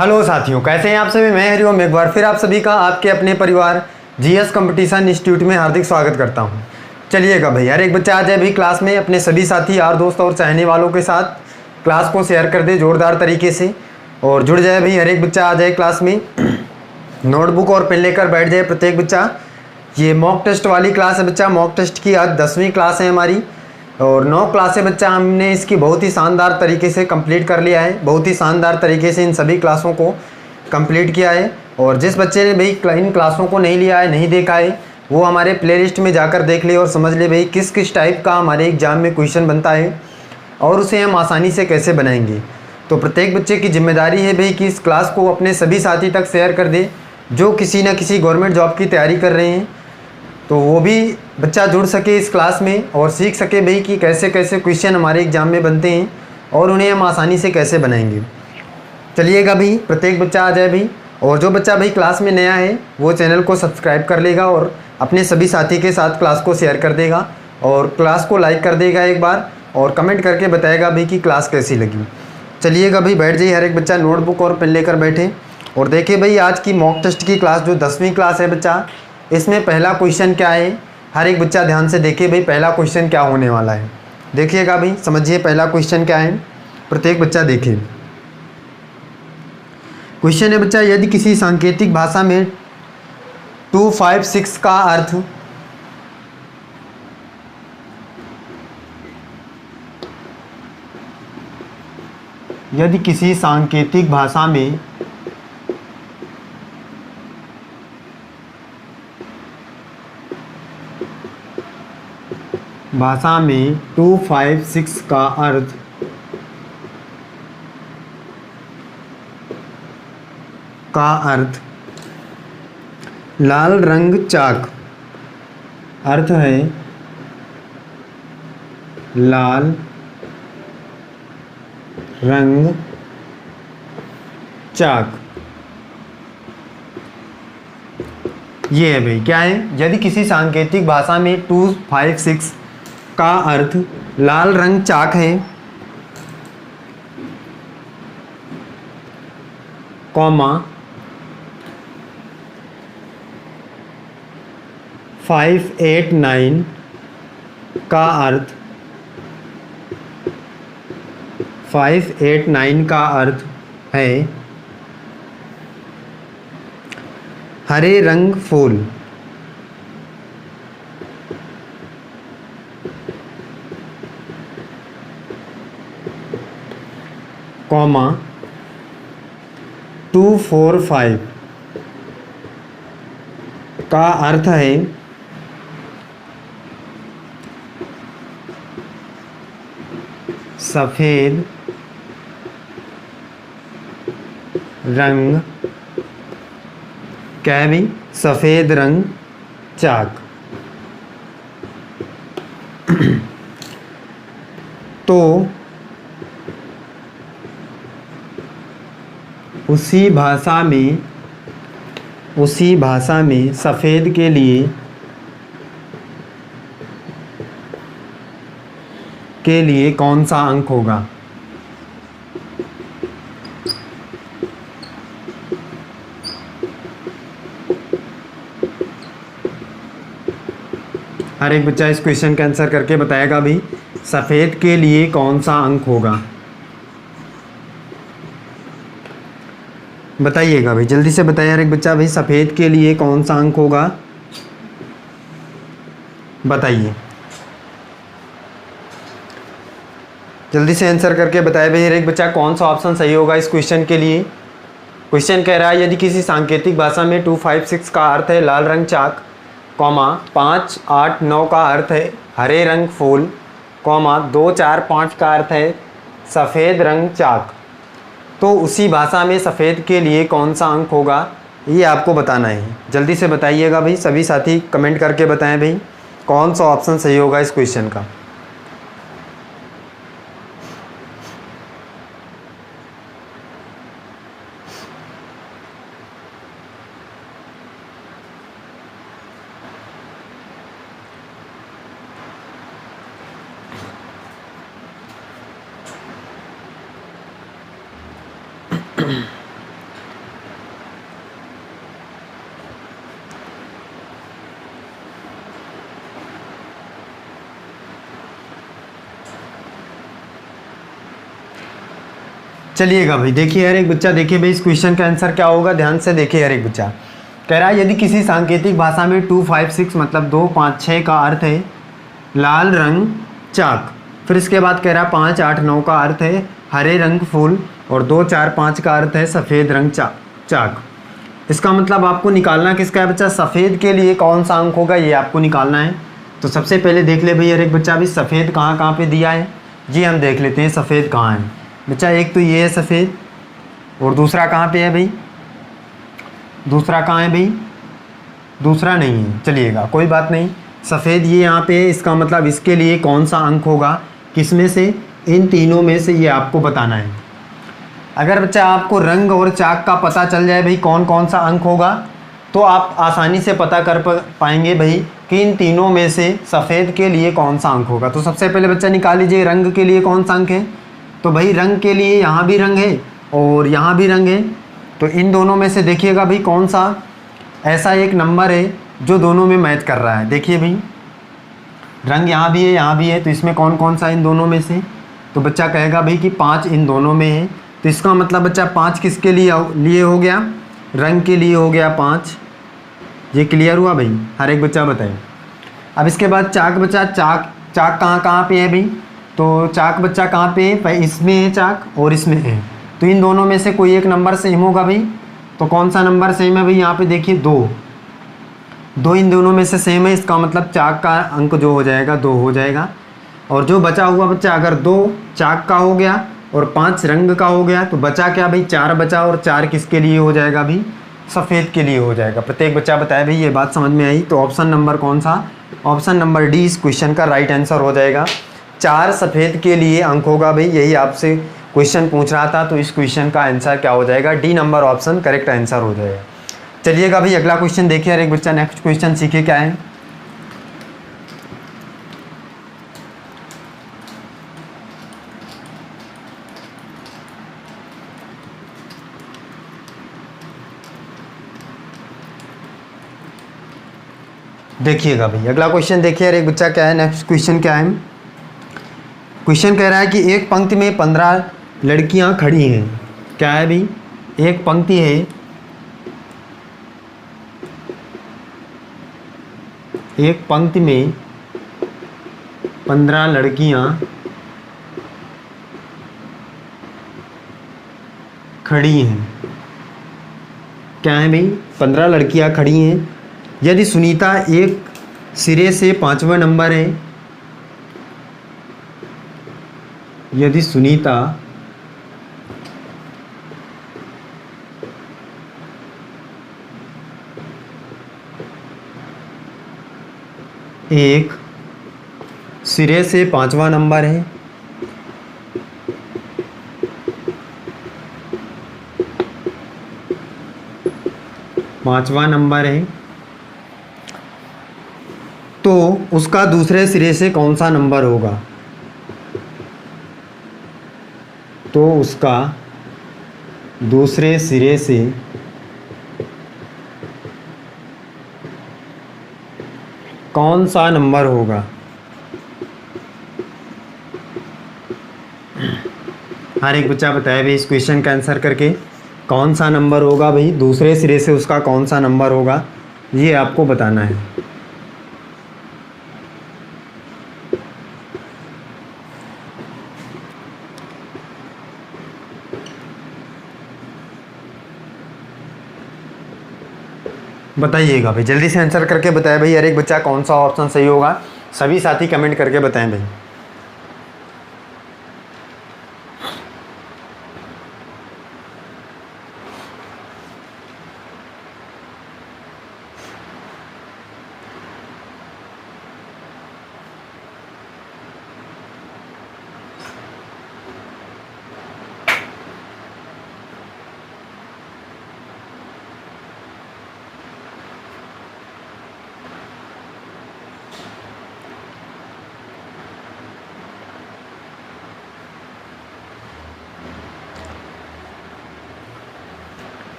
Hello साथियों, कैसे हैं आप सभी। मैं हरिओम एक बार फिर आप सभी का आपके अपने परिवार जीएस कंपटीशन इंस्टीट्यूट में हार्दिक स्वागत करता हूं। चलिएगा भाई, हर एक बच्चा आ जाए भी क्लास में, अपने सभी साथी यार दोस्त और चाहने वालों के साथ क्लास को शेयर कर दे जोरदार तरीके से और जुड़ जाए भाई। हर एक बच्चा आ जाए क्लास में, नोटबुक और पेन लेकर बैठ जाए प्रत्येक बच्चा। ये मॉक टेस्ट वाली क्लास है बच्चा। मॉक टेस्ट की आज 10वीं क्लास है हमारी और 9 क्लासें बच्चा हमने इसकी बहुत ही शानदार तरीके से कंप्लीट कर लिया है। बहुत ही शानदार तरीके से इन सभी क्लासों को कंप्लीट किया है। और जिस बच्चे ने भाई इन क्लासों को नहीं लिया है, नहीं देखा है, वो हमारे प्लेलिस्ट में जाकर देख ले और समझ ले भाई किस किस टाइप का हमारे एग्ज़ाम में क्वेश्चन बनता है और उसे हम आसानी से कैसे बनाएंगे। तो प्रत्येक बच्चे की जिम्मेदारी है भाई कि इस क्लास को अपने सभी साथी तक शेयर कर दे जो किसी न किसी गवर्नमेंट जॉब की तैयारी कर रहे हैं, तो वो भी बच्चा जुड़ सके इस क्लास में और सीख सके भाई कि कैसे कैसे क्वेश्चन हमारे एग्ज़ाम में बनते हैं और उन्हें हम आसानी से कैसे बनाएंगे। चलिएगा भाई, प्रत्येक बच्चा आ जाए भाई। और जो बच्चा भाई क्लास में नया है वो चैनल को सब्सक्राइब कर लेगा और अपने सभी साथी के साथ क्लास को शेयर कर देगा और क्लास को लाइक कर देगा एक बार और कमेंट करके बताएगा भाई कि क्लास कैसी लगी। चलिएगा भाई, बैठ जाइए। हर एक बच्चा नोटबुक और पेन लेकर बैठे और देखिए भाई आज की मॉक टेस्ट की क्लास जो 10वीं क्लास है बच्चा, इसमें पहला क्वेश्चन क्या है। हर एक बच्चा ध्यान से देखिए भाई पहला क्वेश्चन क्या होने वाला है। देखिएगा भाई, समझिए पहला क्वेश्चन क्या है। प्रत्येक बच्चा देखिए। क्वेश्चन है बच्चा, यदि किसी सांकेतिक भाषा में 256 का अर्थ यदि किसी सांकेतिक भाषा में भाषा में 256 का अर्थ लाल रंग चाक, अर्थ है लाल रंग चाक। ये है भाई, क्या है। यदि किसी सांकेतिक भाषा में 256 का अर्थ लाल रंग चाक है, कॉमा 589 का अर्थ 589 का अर्थ है हरे रंग फूल, कॉमा 245 का अर्थ है सफ़ेद रंग, क्या है भाई, सफ़ेद रंग चाक। तो उसी भाषा में सफ़ेद के लिए कौन सा अंक होगा। हर एक बच्चा इस क्वेश्चन का आंसर करके बताएगा भाई सफ़ेद के लिए कौन सा अंक होगा। बताइएगा भाई, जल्दी से बताइए हर एक बच्चा भाई सफ़ेद के लिए कौन सा अंक होगा, बताइए जल्दी से आंसर करके बताए भाई हर एक बच्चा कौन सा ऑप्शन सही होगा इस क्वेश्चन के लिए। क्वेश्चन कह रहा है यदि किसी सांकेतिक भाषा में 256 का अर्थ है लाल रंग चाक, कॉमा 589 का अर्थ है हरे रंग फूल, कॉमा 245 का अर्थ है सफ़ेद रंग चाक, तो उसी भाषा में सफ़ेद के लिए कौन सा अंक होगा, ये आपको बताना है। जल्दी से बताइएगा भाई, सभी साथी कमेंट करके बताएं भाई कौन सा ऑप्शन सही होगा इस क्वेश्चन का। चलिएगा भाई, देखिए यार एक बच्चा, देखिए भाई इस क्वेश्चन का आंसर क्या होगा, ध्यान से देखिए यार एक बच्चा। कह रहा है यदि किसी सांकेतिक भाषा में 2, 5, 6 मतलब 2, 5, 6 का अर्थ है लाल रंग चाक, फिर इसके बाद कह रहा है 5, 8, 9 का अर्थ है हरे रंग फूल, और 2, 4, 5 का अर्थ है सफ़ेद रंग चाक। इसका मतलब आपको निकालना किसका है बच्चा, सफ़ेद के लिए कौन सा अंक होगा ये आपको निकालना है। तो सबसे पहले देख ले भाई यार एक बच्चा, भी सफ़ेद कहाँ कहाँ पे दिया है जी, हम देख लेते हैं सफ़ेद कहाँ है बच्चा। एक तो ये है सफ़ेद, और दूसरा कहाँ पे है भाई, दूसरा कहाँ है भाई, दूसरा नहीं है। चलिएगा कोई बात नहीं, सफ़ेद ये यहाँ पे है, इसका मतलब इसके लिए कौन सा अंक होगा, किस में से, इन तीनों में से ये आपको बताना है। अगर बच्चा आपको रंग और चाक का पता चल जाए भाई कौन कौन सा अंक होगा, तो आप आसानी से पता कर पाएंगे भाई कि इन तीनों में से सफ़ेद के लिए कौन सा अंक होगा। तो सबसे पहले बच्चा निकाल लीजिए रंग के लिए कौन सा अंक है। तो भाई रंग के लिए यहाँ भी रंग है और यहाँ भी रंग है, तो इन दोनों में से देखिएगा भाई कौन सा ऐसा एक नंबर है जो दोनों में मैच कर रहा है। देखिए भाई रंग यहाँ भी है यहाँ भी है, तो इसमें कौन कौन सा इन दोनों में से, तो बच्चा कहेगा भाई कि 5 इन दोनों में है। तो इसका मतलब बच्चा 5 किसके लिए हो गया, रंग के लिए हो गया 5। ये क्लियर हुआ भाई, हर एक बच्चा बताए। अब इसके बाद चाक बच्चा, चाक कहाँ पे है भाई, तो चाक बच्चा कहाँ पे है, इसमें है चाक और इसमें है, तो इन दोनों में से कोई एक नंबर सेम होगा भाई। तो कौन सा नंबर सेम है भाई, यहाँ पे देखिए 2 इन दोनों में से सेम है, इसका मतलब चाक का अंक जो हो जाएगा 2 हो जाएगा। और जो बचा हुआ बच्चा, अगर 2 चाक का हो गया और 5 रंग का हो गया, तो बचा क्या भाई, 4 बचा, और 4 किसके लिए हो जाएगा भाई, सफ़ेद के लिए हो जाएगा। प्रत्येक बच्चा बताया भाई, ये बात समझ में आई। तो ऑप्शन नंबर कौन सा, ऑप्शन नंबर डी इस क्वेश्चन का राइट आंसर हो जाएगा। 4 सफ़ेद के लिए अंक होगा भाई, यही आपसे क्वेश्चन पूछ रहा था, तो इस क्वेश्चन का आंसर क्या हो जाएगा, D number option correct answer हो जाएगा। चलिएगा भाई अगला क्वेश्चन देखिए यार एक बच्चा, नेक्स्ट क्वेश्चन सीखे क्या है। देखिएगा भाई अगला क्वेश्चन देखिए यार एक बच्चा, क्या है नेक्स्ट क्वेश्चन क्या है। क्वेश्चन कह रहा है कि एक पंक्ति में 15 लड़कियां खड़ी हैं। क्या है भाई, एक पंक्ति है, एक पंक्ति में 15 लड़कियां खड़ी हैं। क्या है भाई, 15 लड़कियां खड़ी हैं। यदि सुनीता एक सिरे से 5वां नंबर है, यदि सुनीता एक सिरे से 5वां नंबर है, तो उसका दूसरे सिरे से कौन सा नंबर होगा, तो उसका दूसरे सिरे से कौन सा नंबर होगा। हर एक बच्चा बताए भाई इस क्वेश्चन का आंसर करके, कौन सा नंबर होगा भाई, दूसरे सिरे से उसका कौन सा नंबर होगा, ये आपको बताना है। बताइएगा भाई, जल्दी से आंसर करके बताएं भाई हर एक बच्चा कौन सा ऑप्शन सही होगा। सभी साथी कमेंट करके बताएं भाई।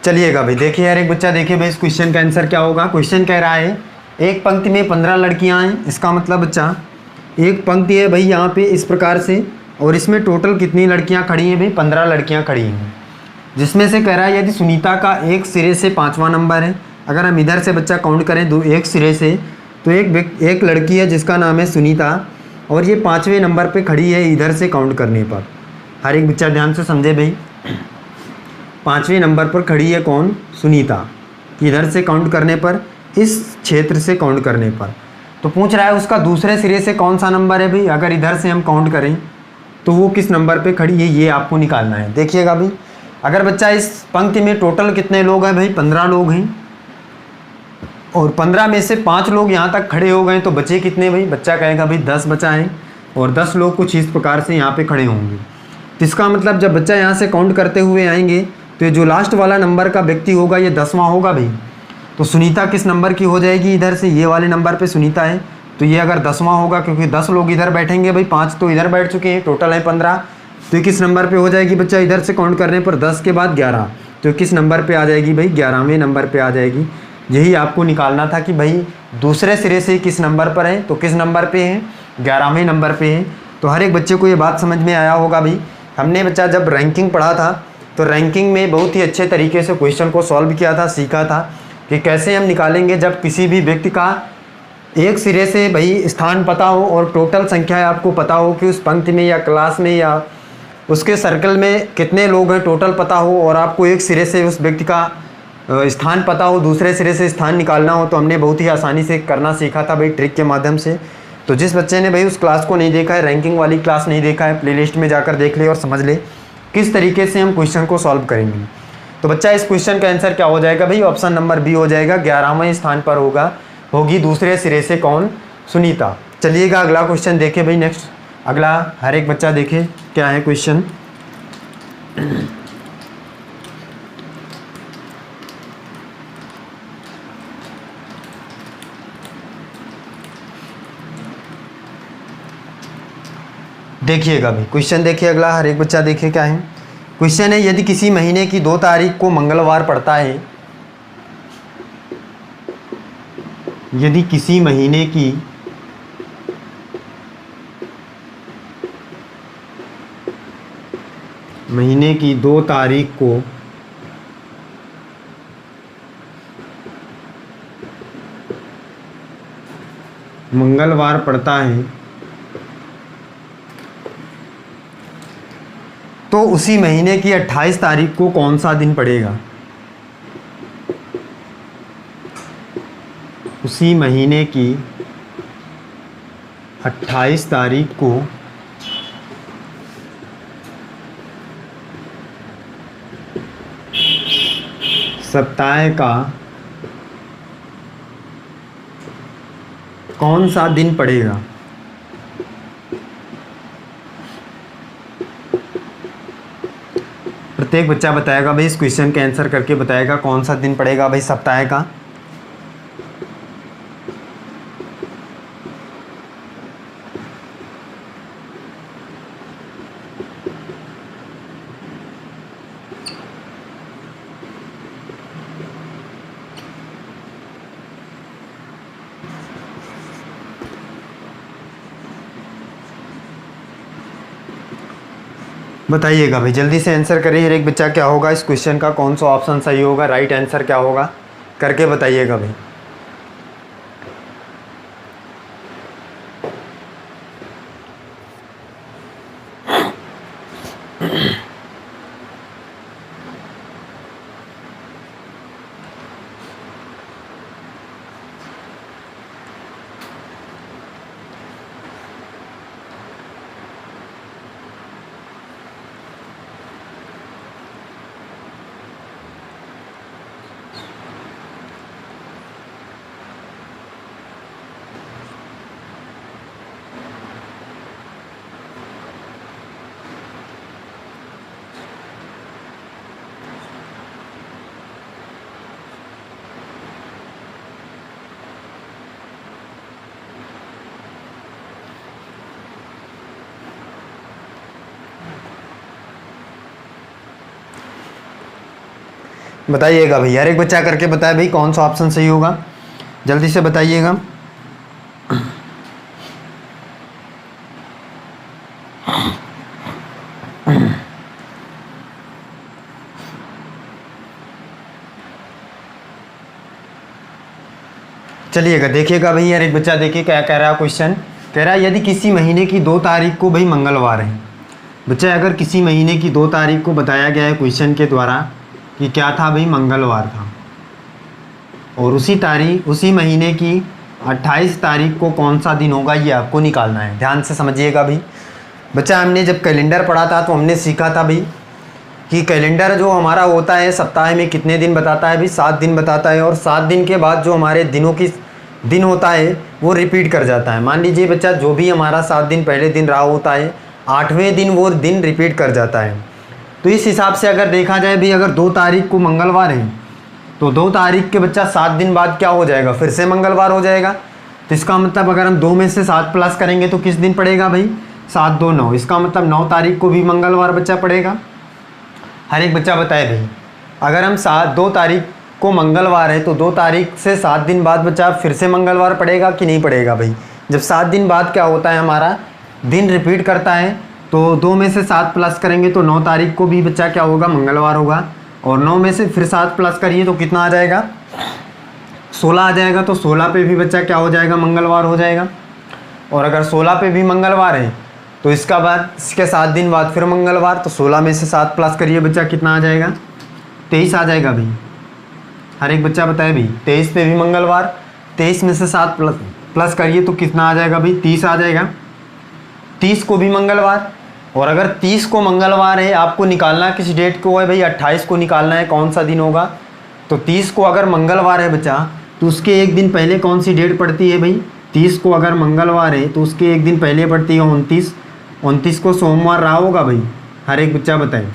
चलिएगा भाई देखिए यार एक बच्चा, देखिए भाई इस क्वेश्चन का आंसर क्या होगा। क्वेश्चन कह रहा है एक पंक्ति में 15 लड़कियां हैं, इसका मतलब बच्चा एक पंक्ति है भाई यहाँ पे इस प्रकार से, और इसमें टोटल कितनी लड़कियां खड़ी हैं भाई? 15 लड़कियां खड़ी हैं, जिसमें से कह रहा है यदि सुनीता का एक सिरे से 5वां नंबर है, अगर हम इधर से बच्चा काउंट करें दो एक सिरे से, तो एक लड़की है जिसका नाम है सुनीता, और ये 5वें नंबर पे खड़ी है इधर से काउंट करने पर। हर एक बच्चा ध्यान से समझे भाई, 5वें नंबर पर खड़ी है कौन? सुनीता, इधर से काउंट करने पर, इस क्षेत्र से काउंट करने पर। तो पूछ रहा है उसका दूसरे सिरे से कौन सा नंबर है भाई? अगर इधर से हम काउंट करें तो वो किस नंबर पे खड़ी है, ये आपको निकालना है। देखिएगा भाई, अगर बच्चा इस पंक्ति में टोटल कितने लोग हैं भाई? 15 लोग हैं, और 15 में से 5 लोग यहाँ तक खड़े हो गए, तो बचे कितने भाई? बच्चा कहेगा भाई 10 बचा है, और 10 लोग कुछ इस प्रकार से यहाँ पे खड़े होंगे। तो इसका मतलब जब बच्चा यहाँ से काउंट करते हुए आएंगे तो ये जो लास्ट वाला नंबर का व्यक्ति होगा ये 10वां होगा भाई। तो सुनीता किस नंबर की हो जाएगी? इधर से ये वाले नंबर पे सुनीता है, तो ये अगर 10वां होगा, क्योंकि 10 लोग इधर बैठेंगे भाई, 5 तो इधर बैठ चुके हैं, टोटल है 15। तो ये किस नंबर पे हो जाएगी बच्चा? इधर से काउंट करने पर 10 के बाद 11, तो किस नंबर पे आ जाएगी भाई? 11वें नंबर पे आ जाएगी। यही आपको निकालना था कि भाई दूसरे सिरे से किस नंबर पर है, तो किस नंबर पे है? 11वें नंबर पे है। तो हर एक बच्चे को ये बात समझ में आया होगा भाई। हमने बच्चा जब रैंकिंग पढ़ा था तो रैंकिंग में बहुत ही अच्छे तरीके से क्वेश्चन को सॉल्व किया था, सीखा था कि कैसे हम निकालेंगे जब किसी भी व्यक्ति का एक सिरे से भाई स्थान पता हो और टोटल संख्या आपको पता हो कि उस पंक्ति में या क्लास में या उसके सर्कल में कितने लोग हैं टोटल पता हो, और आपको एक सिरे से उस व्यक्ति का स्थान पता हो, दूसरे सिरे से स्थान निकालना हो, तो हमने बहुत ही आसानी से करना सीखा था भाई ट्रिक के माध्यम से। तो जिस बच्चे ने भाई उस क्लास को नहीं देखा है, रैंकिंग वाली क्लास नहीं देखा है, प्लेलिस्ट में जाकर देख ले और समझ ले किस तरीके से हम क्वेश्चन को सॉल्व करेंगे। तो बच्चा इस क्वेश्चन का आंसर क्या हो जाएगा भाई? ऑप्शन नंबर बी हो जाएगा, 11वें स्थान पर होगी दूसरे सिरे से कौन? सुनीता। चलिएगा अगला क्वेश्चन देखे भाई। नेक्स्ट अगला हर एक बच्चा देखे क्या है क्वेश्चन। देखिएगा भाई क्वेश्चन, देखिए अगला हर एक बच्चा देखिए क्या है क्वेश्चन है। यदि किसी महीने की 2 तारीख को मंगलवार पड़ता है, यदि किसी महीने की महीने की 2 तारीख को मंगलवार पड़ता है, तो उसी महीने की 28 तारीख को कौन सा दिन पड़ेगा? उसी महीने की 28 तारीख को सप्ताह का कौन सा दिन पड़ेगा? प्रत्येक बच्चा बताएगा भाई, इस क्वेश्चन के आंसर करके बताएगा कौन सा दिन पड़ेगा भाई सप्ताह का। बताइएगा भाई, जल्दी से आंसर करिए हर एक बच्चा, क्या होगा इस क्वेश्चन का, कौन सा ऑप्शन सही होगा, राइट आंसर क्या होगा, करके बताइएगा भाई। बताइएगा भाई, हर एक बच्चा करके बताए भाई कौन सा ऑप्शन सही होगा, जल्दी से बताइएगा। चलिएगा देखिएगा भाई यार, एक बच्चा देखिए क्या कह रहा है क्वेश्चन। कह रहा है यदि किसी महीने की 2 तारीख को भाई मंगलवार है। बच्चा अगर किसी महीने की 2 तारीख को बताया गया है क्वेश्चन के द्वारा कि क्या था भाई, मंगलवार था, और उसी महीने की 28 तारीख को कौन सा दिन होगा ये आपको निकालना है। ध्यान से समझिएगा भाई। बच्चा हमने जब कैलेंडर पढ़ा था तो हमने सीखा था भाई कि कैलेंडर जो हमारा होता है सप्ताह में कितने दिन बताता है भाई, 7 दिन बताता है, और 7 दिन के बाद जो हमारे दिन होता है वो रिपीट कर जाता है। मान लीजिए बच्चा जो भी हमारा 7 दिन पहले दिन रहा होता है, 8वें दिन वो दिन रिपीट कर जाता है। तो इस हिसाब से अगर देखा जाए भी, अगर 2 तारीख को मंगलवार है तो 2 तारीख के बच्चा 7 दिन बाद क्या हो जाएगा, फिर से मंगलवार हो जाएगा। तो इसका मतलब अगर हम 2 में से 7 प्लस करेंगे तो किस दिन पड़ेगा भाई, 7 2 9। इसका मतलब 9 तारीख को भी मंगलवार बच्चा पड़ेगा। हर एक बच्चा बताए भाई, अगर हम 2 तारीख को मंगलवार है तो 2 तारीख से 7 दिन बाद बच्चा फिर से मंगलवार पड़ेगा कि नहीं पड़ेगा भाई। जब 7 दिन बाद क्या होता है, हमारा दिन रिपीट करता है, तो 2 में से 7 प्लस करेंगे तो 9 तारीख को भी बच्चा क्या होगा, मंगलवार होगा। और 9 में से फिर 7 प्लस करिए तो कितना आ जाएगा, 16 आ जाएगा। तो 16 पे भी बच्चा क्या हो जाएगा, मंगलवार हो जाएगा। और अगर 16 पे भी मंगलवार है तो इसका बाद इसके 7 दिन बाद फिर मंगलवार, तो 16 में से 7 प्लस करिए बच्चा कितना आ जाएगा, 23 आ जाएगा भाई। हर एक बच्चा बताए भाई, 23 पे भी मंगलवार, 23 में से 7 प्लस करिए तो कितना आ जाएगा भाई, 30 आ जाएगा। 30 को भी मंगलवार, और अगर 30 को मंगलवार है, आपको निकालना किस डेट को है भाई, 28 को निकालना है कौन सा दिन होगा। तो 30 को अगर मंगलवार है बच्चा तो उसके एक दिन पहले कौन सी डेट पड़ती है भाई, 30 को अगर मंगलवार है तो उसके एक दिन पहले पड़ती है 29। 29 को सोमवार रहा होगा भाई। हर एक बच्चा बताए,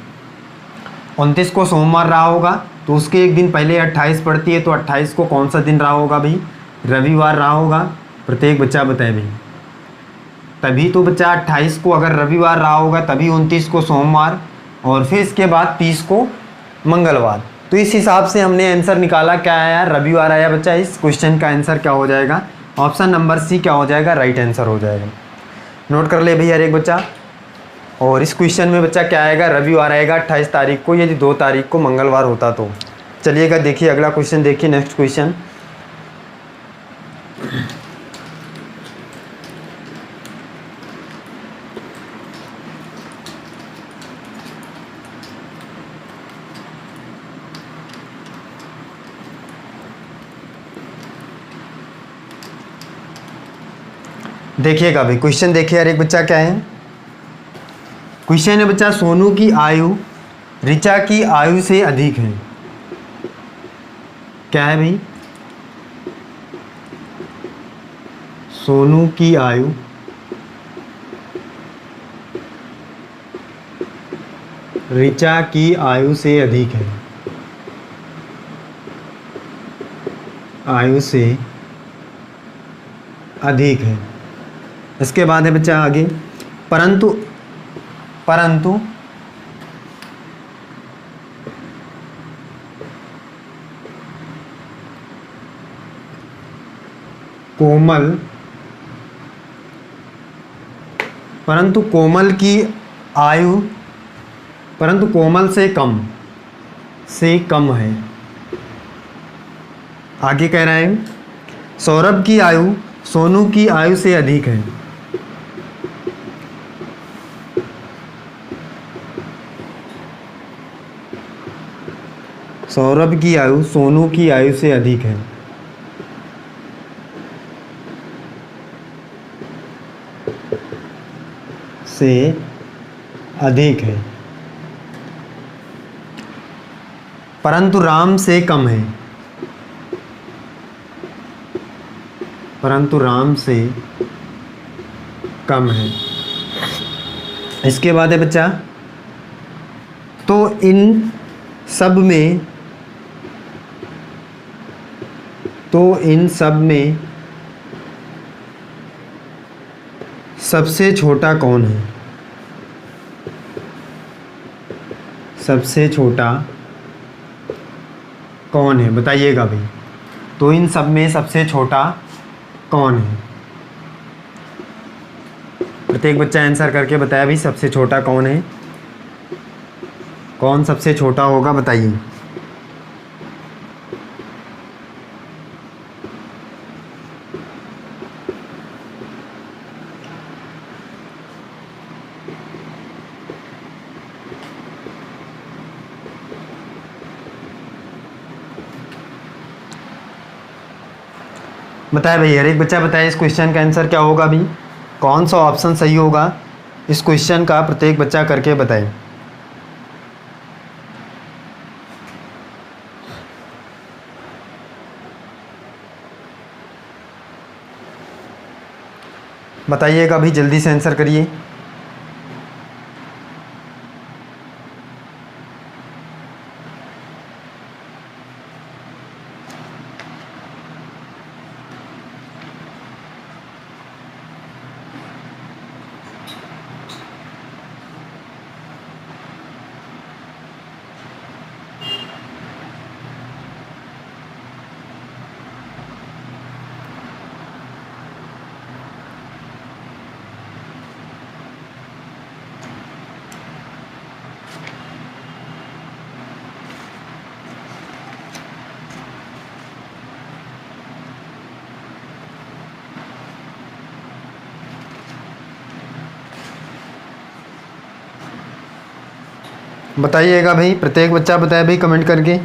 29 को सोमवार रहा होगा तो उसके एक दिन पहले 28 पड़ती है, तो 28 को कौन सा दिन रहा होगा भाई, रविवार रहा होगा। प्रत्येक बच्चा बताए भाई, तभी तो बच्चा 28 को अगर रविवार रहा होगा तभी 29 को सोमवार, और फिर इसके बाद 30 को मंगलवार। तो इस हिसाब से हमने आंसर निकाला, क्या आया, रविवार आया बच्चा। इस क्वेश्चन का आंसर क्या हो जाएगा, ऑप्शन नंबर सी क्या हो जाएगा, राइट आंसर हो जाएगा। नोट कर ले भाई हर एक बच्चा। और इस क्वेश्चन में बच्चा क्या आएगा, रविवार आएगा 28 तारीख को, यदि 2 तारीख को मंगलवार होता तो। चलिएगा देखिए अगला क्वेश्चन, देखिए नेक्स्ट क्वेश्चन। देखिएगा भाई क्वेश्चन, देखिए हर एक बच्चा क्या है। क्वेश्चन है बच्चा, सोनू की आयु ऋचा की आयु से अधिक है। क्या है भाई, सोनू की आयु ऋचा की आयु से अधिक है, आयु से अधिक है। इसके बाद है बच्चा आगे, परंतु कोमल की आयु कोमल से कम है। आगे कह रहा है, सौरभ की आयु सोनू की आयु से अधिक है। सौरभ की आयु सोनू की आयु से अधिक है। परंतु राम से कम है। इसके बाद है बच्चा, तो इन सब में सबसे छोटा कौन है। सबसे छोटा कौन है बताइएगा भाई। तो इन सब में सबसे छोटा कौन है, प्रत्येक बच्चा आंसर करके बताया भाई सबसे छोटा कौन है। कौन सबसे छोटा होगा बताइए। बताए भाई, हर एक बच्चा बताए इस क्वेश्चन का आंसर क्या होगा अभी, कौन सा ऑप्शन सही होगा इस क्वेश्चन का, प्रत्येक बच्चा करके बताए। बताइएगा अभी, जल्दी से आंसर करिए। बताइएगा भाई, प्रत्येक बच्चा बताए भाई कमेंट करके।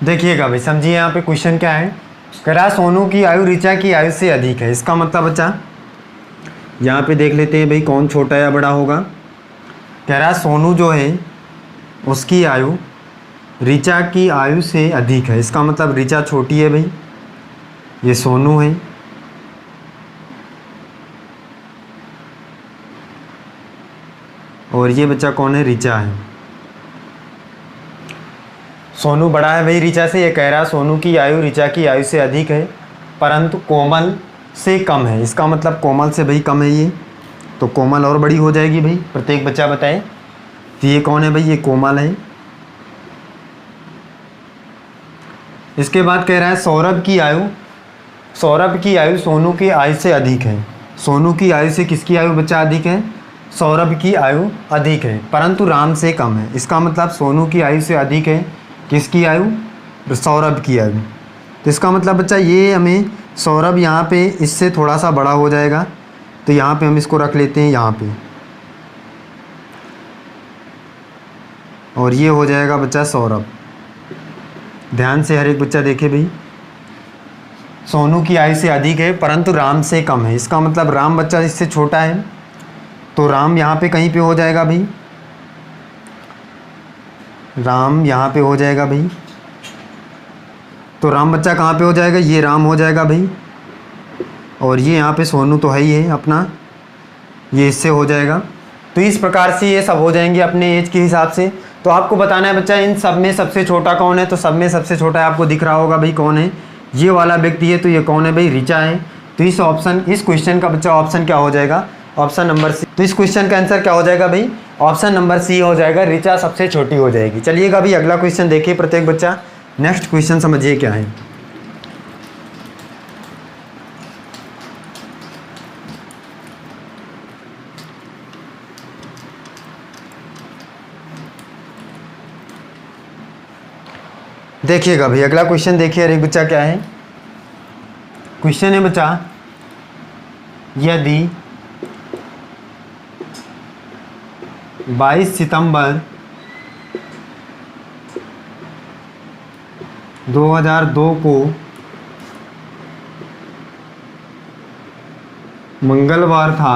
देखिएगा भाई, समझिए यहाँ पे क्वेश्चन क्या है। कह रहा सोनू की आयु ऋचा की आयु से अधिक है। इसका मतलब बच्चा यहाँ पे देख लेते हैं भाई कौन छोटा या बड़ा होगा। कह रहा सोनू जो है उसकी आयु ऋचा की आयु से अधिक है। इसका मतलब ऋचा छोटी है भाई, ये सोनू है, और ये बच्चा कौन है, ऋचा है। सोनू बड़ा है भाई ऋचा से। ये कह रहा सोनू की आयु ऋचा की आयु से अधिक है परंतु कोमल से कम है। इसका मतलब कोमल से भाई कम है ये, तो कोमल और बड़ी हो जाएगी भाई। प्रत्येक बच्चा बताए तो ये कौन है भाई, ये कोमल है। इसके बाद कह रहा है सौरभ की आयु सोनू की आयु से अधिक है। सोनू की आयु से किसकी आयु बच्चा अधिक है, सौरभ की आयु अधिक है परंतु राम से कम है। इसका मतलब सोनू की आयु से अधिक है किसकी आयु, सौरभ की आयु। तो इसका मतलब बच्चा ये हमें सौरभ यहाँ पे इससे थोड़ा सा बड़ा हो जाएगा, तो यहाँ पे हम इसको रख लेते हैं यहाँ पे, और ये हो जाएगा बच्चा सौरभ। ध्यान से हर एक बच्चा देखे भाई, सोनू की आयु से अधिक है परंतु राम से कम है। इसका मतलब राम बच्चा इससे छोटा है, तो राम यहाँ पे कहीं पे हो जाएगा भाई, राम यहाँ पे हो जाएगा भाई। तो राम बच्चा कहाँ पे हो जाएगा, ये राम हो जाएगा भाई, और ये यहाँ पे सोनू तो है ही है अपना, ये इससे हो जाएगा। तो इस प्रकार से ये सब हो जाएंगे अपने एज के हिसाब से। तो आपको बताना है बच्चा इन सब में सबसे छोटा कौन है। तो सब में सबसे छोटा है, आपको दिख रहा होगा भाई कौन है, ये वाला व्यक्ति है। तो ये कौन है भाई, ऋचा है। तो इस क्वेश्चन का बच्चा ऑप्शन क्या हो जाएगा, ऑप्शन नंबर सी। तो इस क्वेश्चन का आंसर क्या हो जाएगा भाई, ऑप्शन नंबर सी हो जाएगा, ऋचा सबसे छोटी हो जाएगी। चलिएगा भाई अगला क्वेश्चन देखिए प्रत्येक बच्चा, नेक्स्ट क्वेश्चन समझिए क्या है। देखिएगा भाई अगला क्वेश्चन देखिए, हर एक बच्चा क्या है। क्वेश्चन है बच्चा, यदि 22 सितंबर 2002 को मंगलवार था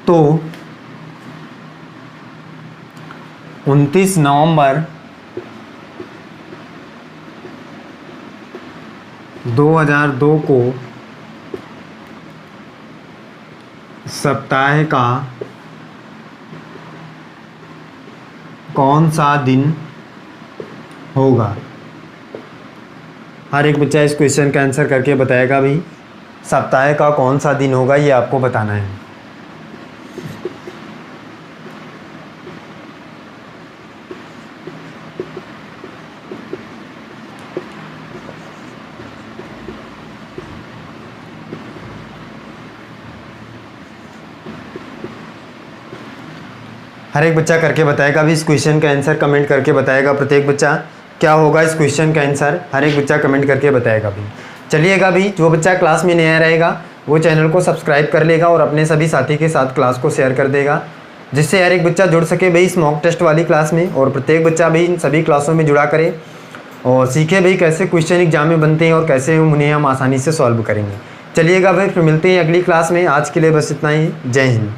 तो 29 नवंबर 2002 को सप्ताह का कौन सा दिन होगा। हर एक बच्चा इस क्वेश्चन का आंसर करके बताएगा भाई, सप्ताह का कौन सा दिन होगा ये आपको बताना है। हर एक बच्चा करके बताएगा। अभी इस क्वेश्चन का आंसर कमेंट करके बताएगा प्रत्येक बच्चा। क्या होगा इस क्वेश्चन का आंसर, हर एक बच्चा कमेंट करके बताएगा भी। चलिएगा भी, जो बच्चा क्लास में नया रहेगा वो चैनल को सब्सक्राइब कर लेगा और अपने सभी साथी के साथ क्लास को शेयर कर देगा, जिससे हर एक बच्चा जुड़ सके भाई इस मॉक टेस्ट वाली क्लास में। और प्रत्येक बच्चा भी इन सभी क्लासों में जुड़ा करे और सीखे भाई कैसे क्वेश्चन एग्जाम में बनते हैं और कैसे उन्हें हम आसानी से सॉल्व करेंगे। चलिएगा भाई, फिर मिलते हैं अगली क्लास में। आज के लिए बस इतना ही। जय हिंद।